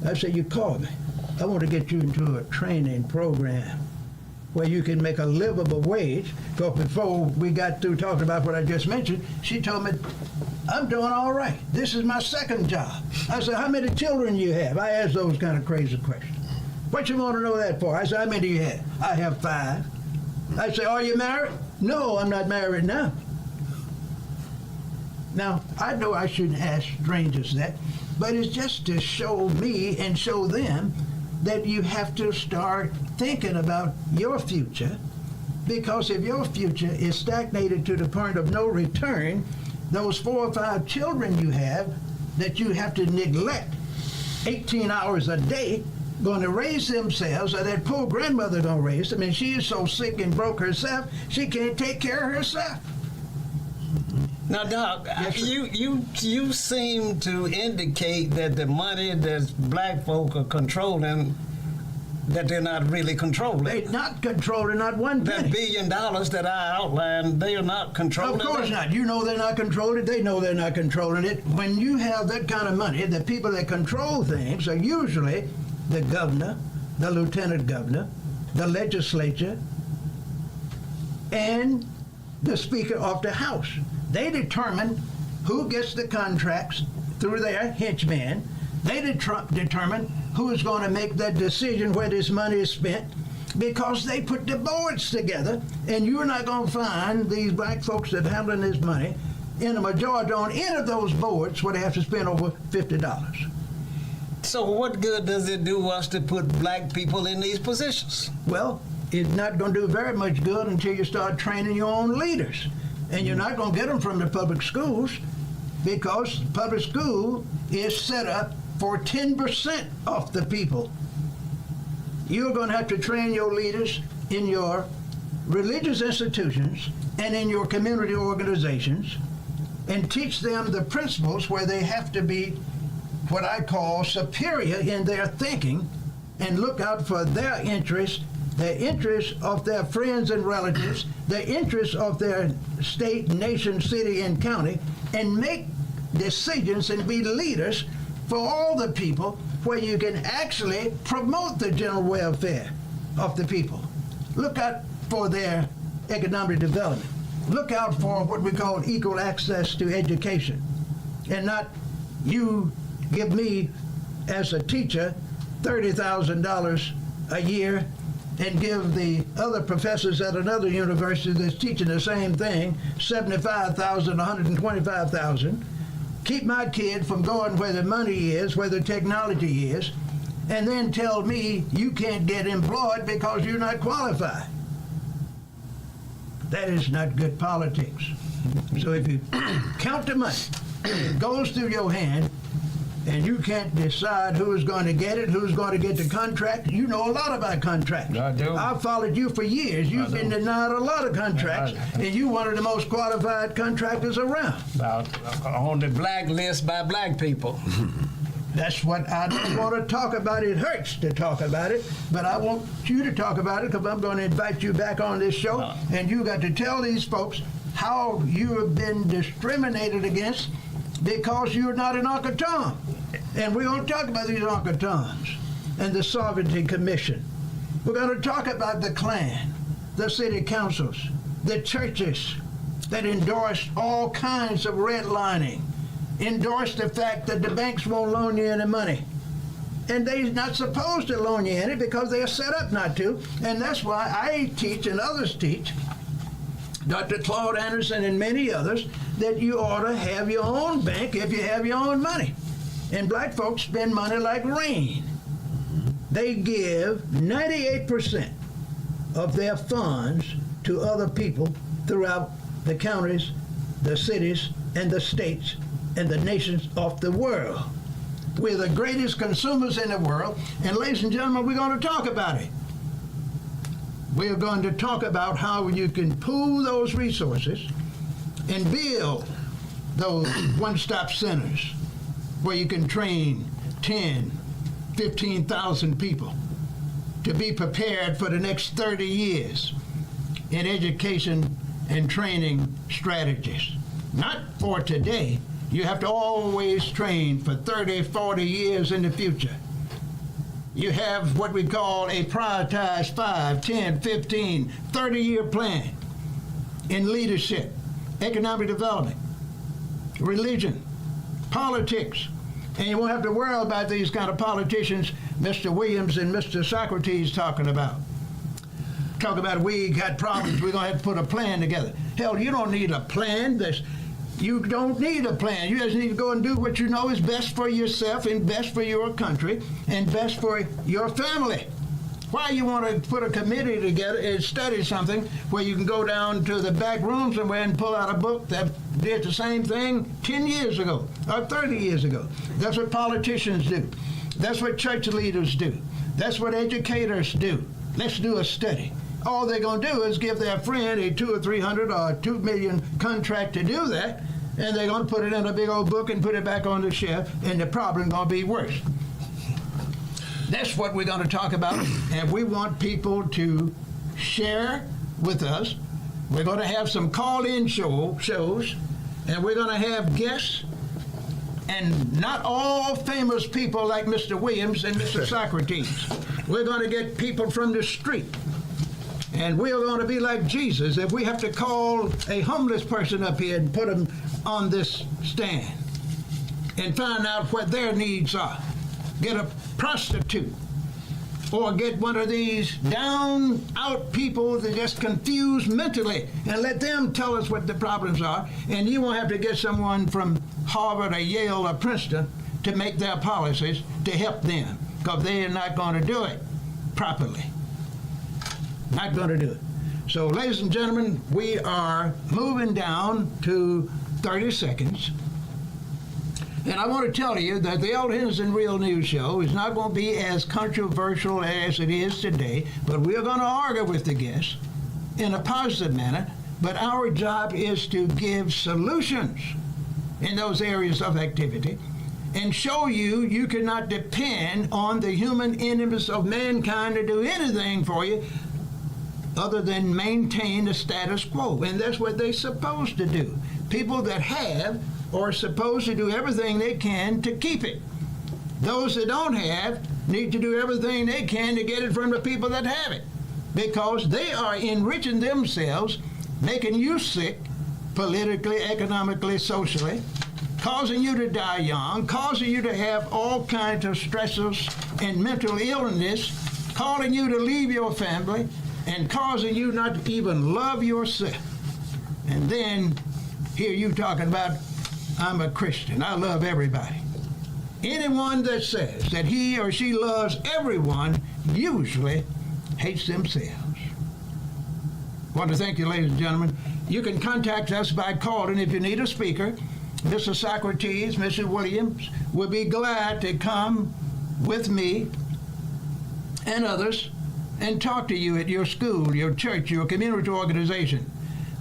Speaker 1: I said, you call me. I want to get you into a training program where you can make a livable wage. Because before we got through talking about what I just mentioned, she told me, I'm doing all right. This is my second job. I said, how many children you have? I asked those kind of crazy questions. What you want to know that for? I said, how many do you have? I have 5. I said, are you married? No, I'm not married now. Now, I know I shouldn't ask strangers that, but it's just to show me and show them that you have to start thinking about your future, because if your future is stagnated to the point of no return, those 4 or 5 children you have that you have to neglect 18 hours a day going to raise themselves, or that poor grandmother going to raise them, and she is so sick and broke herself, she can't take care of herself.
Speaker 3: Now, Doc,
Speaker 1: Yes, sir.
Speaker 3: you seem to indicate that the money that black folk are controlling, that they're not really controlling.
Speaker 1: They're not controlling not one
Speaker 3: That
Speaker 1: penny.
Speaker 3: $1 billion that I outlined, they are not controlling.
Speaker 1: Of course
Speaker 3: it.
Speaker 1: not. You know they're not controlling it. They know they're not controlling it. When you have that kind of money, the people that control things are usually the governor, the lieutenant governor, the legislature, and the Speaker of the House. They determine who gets the contracts through their henchmen. They determine who is going to make that decision where this money is spent, because they put the boards together, and you're not going to find these black folks that handling this money in a majority on any of those boards where they have to spend over $50.
Speaker 3: So what good does it do us to put black people in these positions?
Speaker 1: Well, it's not going to do very much good until you start training your own leaders. And you're not going to get them from the public schools, because public school is set up for 10% of the people. You're going to have to train your leaders in your religious institutions and in your community organizations, and teach them the principles where they have to be what I call superior in their thinking, and look out for their interests, the interests of their friends and relatives, the interests of their state, nation, city, and county, and make decisions and be leaders for all the people, where you can actually promote the general welfare of the people. Look out for their economic development. Look out for what we call equal access to education, and not you give me as a teacher $30,000 a year and give the other professors at another university that's teaching the same thing $75,000, $125,000. Keep my kid from going where the money is, where the technology is, and then tell me you can't get employed because you're not qualified. That is not good politics. So if you count the money, it goes through your hand, and you can't decide who's going to get it, who's going to get the contract. You know a lot about contracts.
Speaker 3: I do.
Speaker 1: I've followed you for years. You've been denied a lot of contracts, and you're one of the most qualified contractors around.
Speaker 3: On the blacklist by black people.
Speaker 1: That's what I don't want to talk about. It hurts to talk about it, but I want you to talk about it because I'm going to invite you back on this show, and you got to tell these folks how you have been discriminated against because you're not an Uncle Tom. And we're going to talk about these Uncle Toms and the Sovereignty Commission. We're going to talk about the Klan, the city councils, the churches that endorsed all kinds of redlining, endorsed the fact that the banks won't loan you any money. And they're not supposed to loan you any because they're set up not to. And that's why I teach and others teach, Dr. Claude Anderson and many others, that you ought to have your own bank if you have your own money. And black folks spend money like rain. They give 98% of their funds to other people throughout the counties, the cities, and the states, and the nations of the world. We're the greatest consumers in the world, and ladies and gentlemen, we're going to talk about it. We're going to talk about how you can pool those resources and build those one-stop centers where you can train 10, 15,000 people to be prepared for the next 30 years in education and training strategies. Not for today. You have to always train for 30, 40 years in the future. You have what we call a prioritized 5, 10, 15, 30-year plan in leadership, economic development, religion, politics. And you won't have to worry about these kind of politicians Mr. Williams and Mr. Socrates talking about. Talk about we got problems, we're going to have to put a plan together. Hell, you don't need a plan. You don't need a plan. You just need to go and do what you know is best for yourself and best for your country and best for your family. Why you want to put a committee together and study something where you can go down to the back room somewhere and pull out a book that did the same thing 10 years ago or 30 years ago? That's what politicians do. That's what church leaders do. That's what educators do. Let's do a study. All they're going to do is give their friend a $200 or $300 or $2 million contract to do that, and they're going to put it in a big old book and put it back on the shelf, and the problem going to be worse. That's what we're going to talk about, and we want people to share with us. We're going to have some call-in shows, and we're going to have guests, and not all famous people like Mr. Williams and Mr. Socrates. We're going to get people from the street. And we're going to be like Jesus if we have to call a homeless person up here and put them on this stand and find out what their needs are. Get a prostitute or get one of these down-out people that just confused mentally and let them tell us what the problems are. And you won't have to get someone from Harvard or Yale or Princeton to make their policies to help them because they are not going to do it properly. Not going to do it. So, ladies and gentlemen, we are moving down to 30 seconds. And I want to tell you that the Old Henderson Real News Show is not going to be as controversial as it is today, but we're going to argue with the guests in a positive manner. But our job is to give solutions in those areas of activity and show you cannot depend on the human enemies of mankind to do anything for you other than maintain the status quo. And that's what they're supposed to do. People that have are supposed to do everything they can to keep it. Those that don't have need to do everything they can to get it from the people that have it, because they are enriching themselves, making you sick politically, economically, socially, causing you to die young, causing you to have all kinds of stresses and mental illness, causing you to leave your family, and causing you not to even love yourself. And then hear you talking about, I'm a Christian, I love everybody. Anyone that says that he or she loves everyone usually hates themselves. I want to thank you, ladies and gentlemen. You can contact us by calling if you need a speaker. Mr. Socrates, Mr. Williams will be glad to come with me and others and talk to you at your school, your church, your community organization.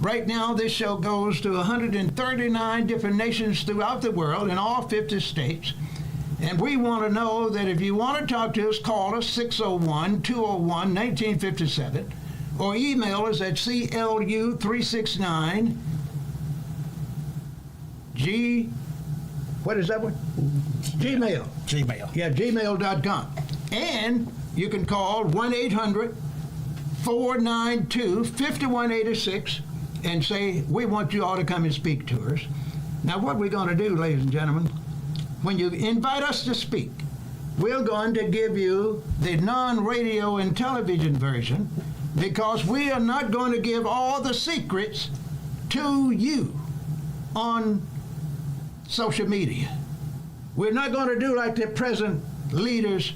Speaker 1: Right now, this show goes to 139 different nations throughout the world in all 50 states. And we want to know that if you want to talk to us, call us 601-201-1957 or email us at CLU369 what is that one? Gmail. Yeah, gmail.com. And you can call 1-800-492-5186 and say, we want you all to come and speak to us. Now, what we're going to do, ladies and gentlemen, when you invite us to speak, we're going to give you the non-radio and television version because we are not going to give all the secrets to you on social media. We're not going to do like the present leaders,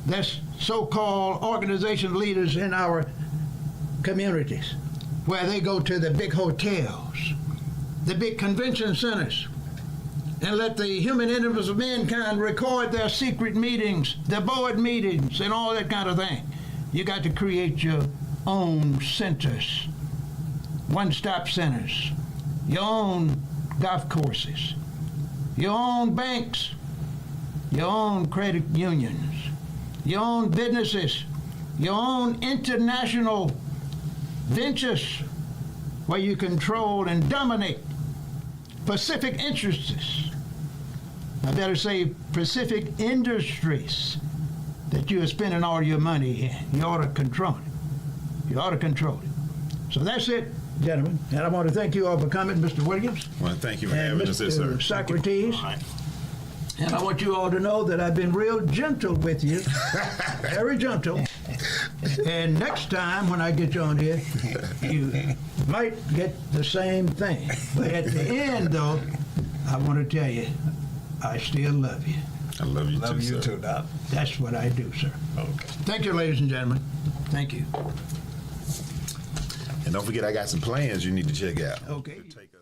Speaker 1: that's so-called organization leaders in our communities, where they go to the big hotels, the big convention centers, and let the human enemies of mankind record their secret meetings, their board meetings, and all that kind of thing. You got to create your own centers, one-stop centers, your own golf courses, your own banks, your own credit unions, your own businesses, your own international ventures where you control and dominate Pacific interests. I better say Pacific industries that you are spending all your money in. You ought to control it. You ought to control it. So that's it, gentlemen. And I want to thank you all for coming, Mr. Williams.
Speaker 2: Well, thank you for having us, sir.
Speaker 1: Mr. Socrates. And I want you all to know that I've been real gentle with you, very gentle. And next time when I get you on here, you might get the same thing. But at the end, though, I want to tell you, I still love you.
Speaker 2: I love you
Speaker 3: Love
Speaker 2: too,
Speaker 3: you
Speaker 2: sir.
Speaker 3: too, Doc.
Speaker 1: That's what I do, sir.
Speaker 3: Okay.
Speaker 1: Thank you, ladies and gentlemen. Thank you.
Speaker 2: And don't forget, I got some plans you need to check out.
Speaker 1: Okay.
Speaker 2: To take us